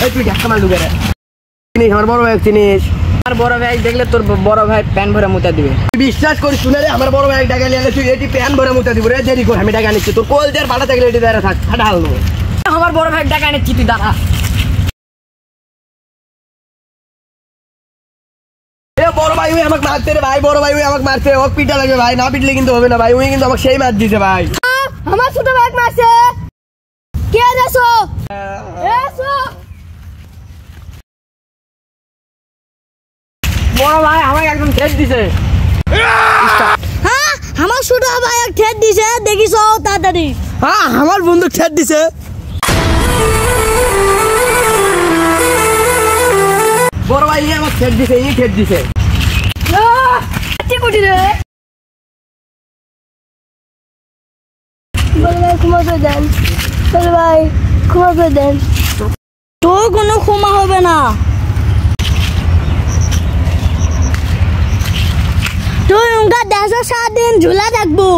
এই তুই ঢাকা মাল ঢুকে রে চিনিস আমার বড় ভাই চিনিস আর বড় ভাই দেখলে তোর বড় ভাই প্যান ভরে মুতা দিবে তুই বিশ্বাস করিস শুনে রে আমার বড় ভাই টাকা নিয়ে তুই এটি প্যান ভরে মুতা দিব রে দেরি কর আমি টাকা নিচ্ছি তোর কোল দের বাড়া থাকলে এটি দাঁড়া থাক ফাটা হাল দেবো আমার বড় ভাই টাকা নিচ্ছি তুই দাঁড়া বড় ভাই ওই আমাকে মারতে রে ভাই বড় ভাই ওই আমাকে মারতে ওক পিটা লাগবে ভাই না পিটলে কিন্তু হবে না ভাই ওই কিন্তু আমাকে সেই মার দিছে ভাই আমার ছোট ভাই মারছে কে আছো এসো বড় ভাই আমাকে একদম ঠেট দিছে হ্যাঁ আমার ছোট ভাই এক ঠেট দিছে দেখিছো তাড়াতাড়ি হ্যাঁ আমার বন্ধু ঠেট দিছে বড় ভাই আমাকে ঠেট দিছে এই ঠেট দিছে কি করছিস রে বল ভাই ক্ষমা করে দেন বল ভাই ক্ষমা করে দেন তোর কোনো ক্ষমা হবে না তুই উনকা 10 দিন ঝুলা থাকবো